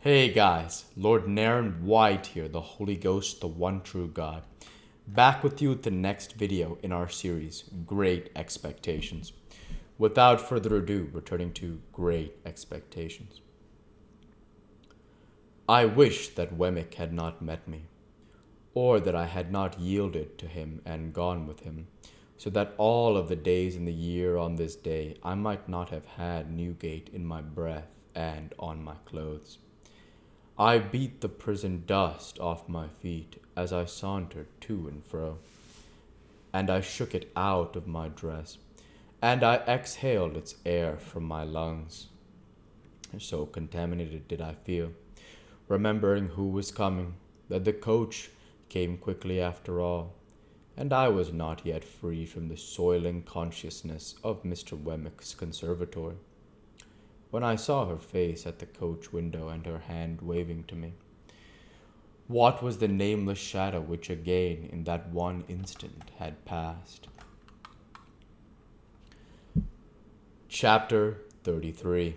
Hey guys, Lord Naren White here, the Holy Ghost, the one true God. Back with you with the next video in our series, Great Expectations. Without further ado, returning to Great Expectations. I wish that Wemmick had not met me, or that I had not yielded to him and gone with him, so that all of the days in the year on this day I might not have had Newgate in my breath and on my clothes. I beat the prison dust off my feet as I sauntered to and fro, and I shook it out of my dress, and I exhaled its air from my lungs. So contaminated did I feel, remembering who was coming, that the coach came quickly after all, and I was not yet free from the soiling consciousness of Mr. Wemmick's conservatory. When I saw her face at the coach window and her hand waving to me, what was the nameless shadow which again in that one instant had passed? Chapter 33.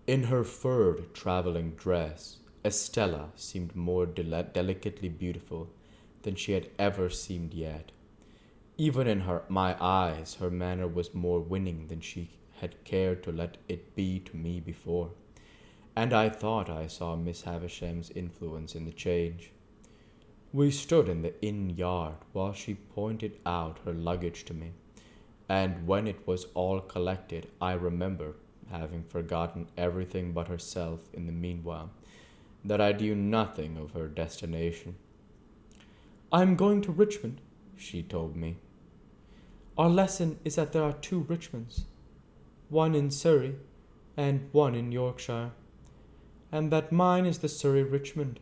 In her furred traveling dress, Estella seemed more delicately beautiful than she had ever seemed yet. Even in my eyes, her manner was more winning than she had cared to let it be to me before, and I thought I saw Miss Havisham's influence in the change. We stood in the inn yard while she pointed out her luggage to me, and when it was all collected, I remember, having forgotten everything but herself in the meanwhile, that I knew nothing of her destination. "I am going to Richmond," she told me. "Our lesson is that there are two Richmonds, one in Surrey and one in Yorkshire, and that mine is the Surrey Richmond.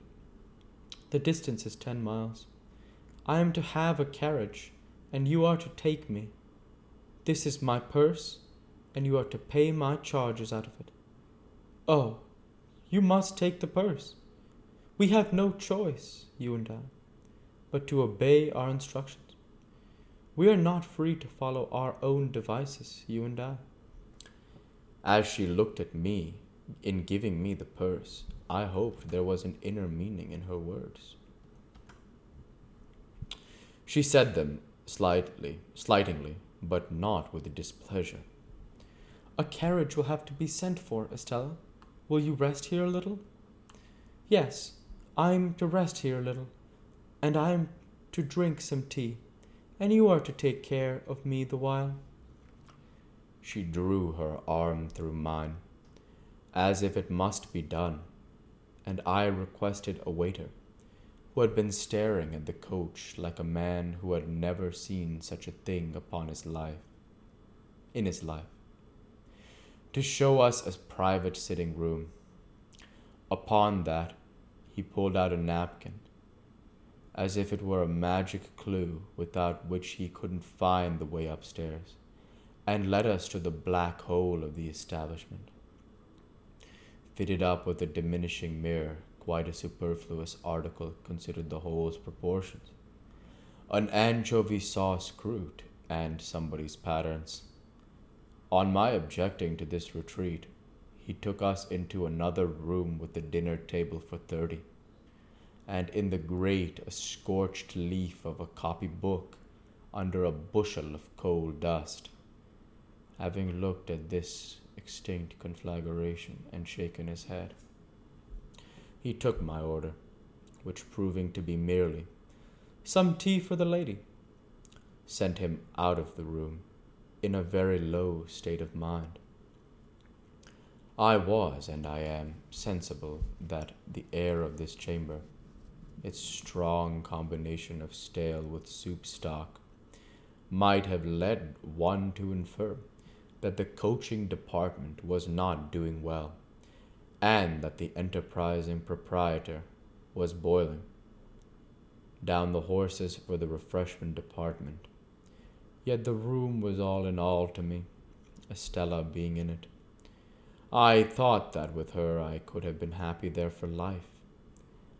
The distance is 10 miles. I am to have a carriage, and you are to take me. This is my purse, and you are to pay my charges out of it. Oh, you must take the purse. We have no choice, you and I, but to obey our instructions. We are not free to follow our own devices, you and I." As she looked at me in giving me the purse, I hoped there was an inner meaning in her words. She said them slightingly, but not with displeasure. "A carriage will have to be sent for, Estella. Will you rest here a little?" "Yes, I'm to rest here a little, and I am to drink some tea, and you are to take care of me the while." She drew her arm through mine, as if it must be done, and I requested a waiter, who had been staring at the coach like a man who had never seen such a thing in his life, to show us a private sitting room. Upon that, he pulled out a napkin, as if it were a magic clue without which he couldn't find the way upstairs, and led us to the black hole of the establishment, fitted up with a diminishing mirror, quite a superfluous article considered the hole's proportions, an anchovy sauce croûte, and somebody's patterns. On my objecting to this retreat, he took us into another room with a dinner table for 30, and in the grate a scorched leaf of a copy book under a bushel of coal dust. Having looked at this extinct conflagration and shaken his head, he took my order, which proving to be merely "Some tea for the lady," sent him out of the room in a very low state of mind. I was, and I am, sensible that the air of this chamber, its strong combination of stale with soup stock, might have led one to infer that the coaching department was not doing well, and that the enterprising proprietor was boiling down the horses for the refreshment department. Yet the room was all in all to me, Estella being in it. I thought that with her I could have been happy there for life.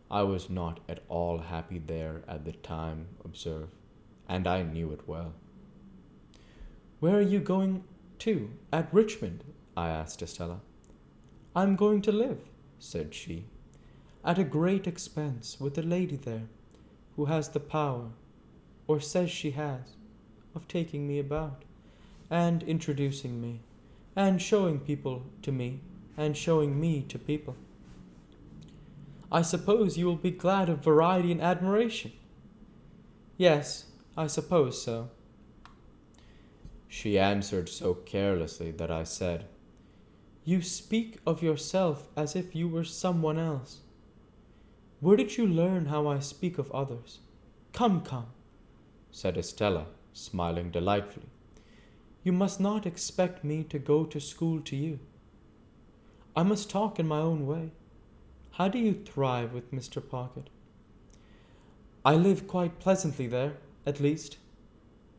I was not at all happy there at the time, observe, and I knew it well. "Where are you going to at Richmond?" I asked Estella. "I'm going to live. said she, at a great expense with a lady there, who has the power, or says she has, of taking me about, and introducing me, and showing people to me, and showing me to people. I suppose you will be glad of variety and admiration. Yes, I suppose so. She answered so carelessly that I said, You speak of yourself as if you were someone else. Where did you learn how I speak of others? Come, come, said Estella, smiling delightfully. You must not expect me to go to school to you. I must talk in my own way. How do you thrive with Mr. Pocket? I live quite pleasantly there, at least.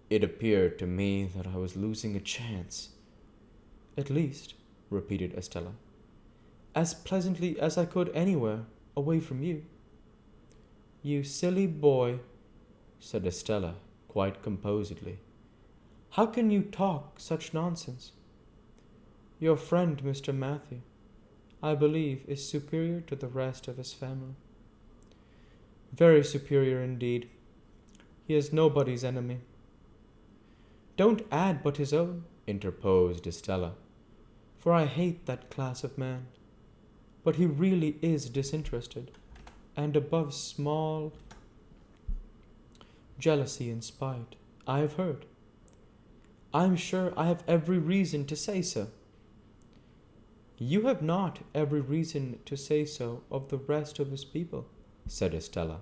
It appeared to me that I was losing a chance. At least, repeated Estella, as pleasantly as I could anywhere, away from you. You silly boy, said Estella, quite composedly. How can you talk such nonsense? Your friend, Mr. Matthew, I believe, is superior to the rest of his family. Very superior indeed. He is nobody's enemy. Don't add but his own, interposed Estella, for I hate that class of man. But he really is disinterested, and above small jealousy and spite, I have heard. I am sure I have every reason to say so. You have not every reason to say so of the rest of his people, said Estella,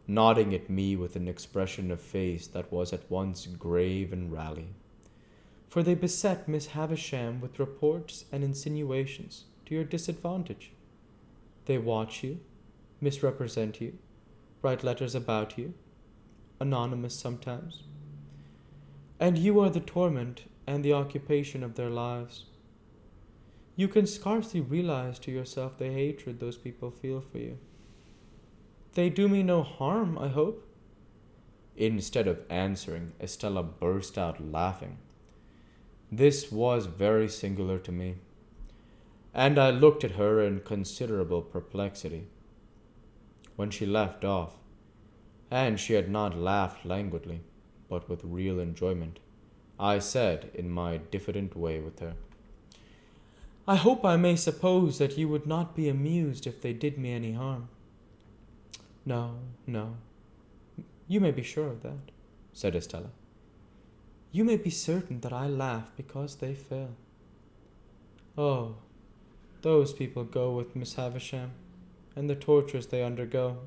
nodding at me with an expression of face that was at once grave and rallying. For they beset Miss Havisham with reports and insinuations to your disadvantage. They watch you, misrepresent you, write letters about you, anonymous sometimes, and you are the torment and the occupation of their lives. You can scarcely realize to yourself the hatred those people feel for you. They do me no harm, I hope? Instead of answering, Estella burst out laughing. This was very singular to me, and I looked at her in considerable perplexity. When she left off, and she had not laughed languidly, but with real enjoyment, I said in my diffident way with her, I hope I may suppose that you would not be amused if they did me any harm. No, no, you may be sure of that, said Estella. You may be certain that I laugh because they fail. Oh, those people go with Miss Havisham, and the tortures they undergo.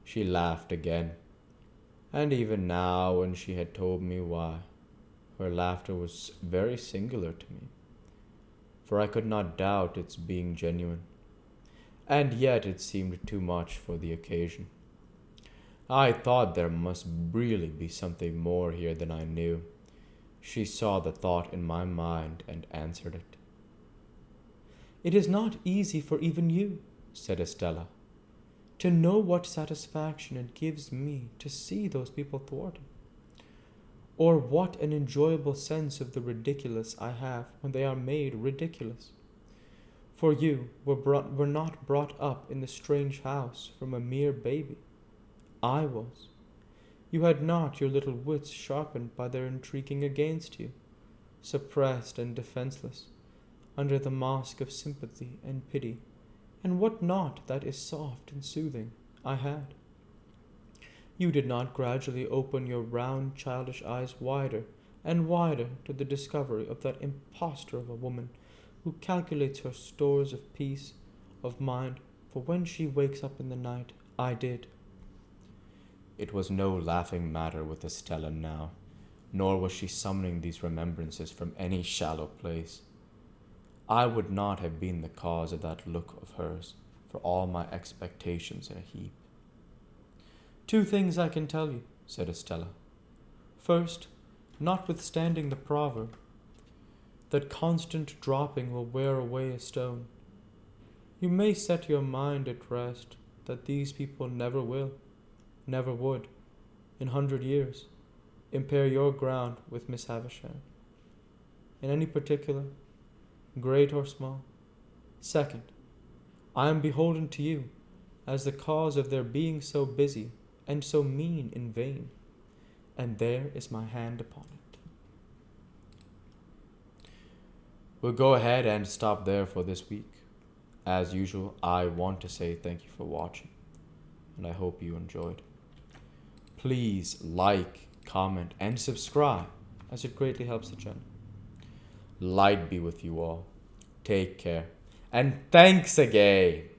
She laughed again, and even now, when she had told me why, her laughter was very singular to me, for I could not doubt its being genuine, and yet it seemed too much for the occasion. I thought there must really be something more here than I knew. She saw the thought in my mind and answered it. It is not easy for even you, said Estella, to know what satisfaction it gives me to see those people thwarted, or what an enjoyable sense of the ridiculous I have when they are made ridiculous. For you were not brought up in the strange house from a mere baby. I was. You had not your little wits sharpened by their intriguing against you, suppressed and defenceless, under the mask of sympathy and pity, and what not that is soft and soothing, I had. You did not gradually open your round childish eyes wider and wider to the discovery of that impostor of a woman who calculates her stores of peace of mind for when she wakes up in the night. I did. It was no laughing matter with Estella now, nor was she summoning these remembrances from any shallow place. I would not have been the cause of that look of hers for all my expectations in a heap. 2 things I can tell you, said Estella. First, notwithstanding the proverb, that constant dropping will wear away a stone, you may set your mind at rest that these people never will, never would, in 100 years, impair your ground with Miss Havisham, in any particular, great or small. Second, I am beholden to you, as the cause of their being so busy and so mean in vain, and there is my hand upon it. We'll go ahead and stop there for this week. As usual, I want to say thank you for watching, and I hope you enjoyed. Please like, comment, and subscribe, as it greatly helps the channel. Light be with you all. Take care, and thanks again.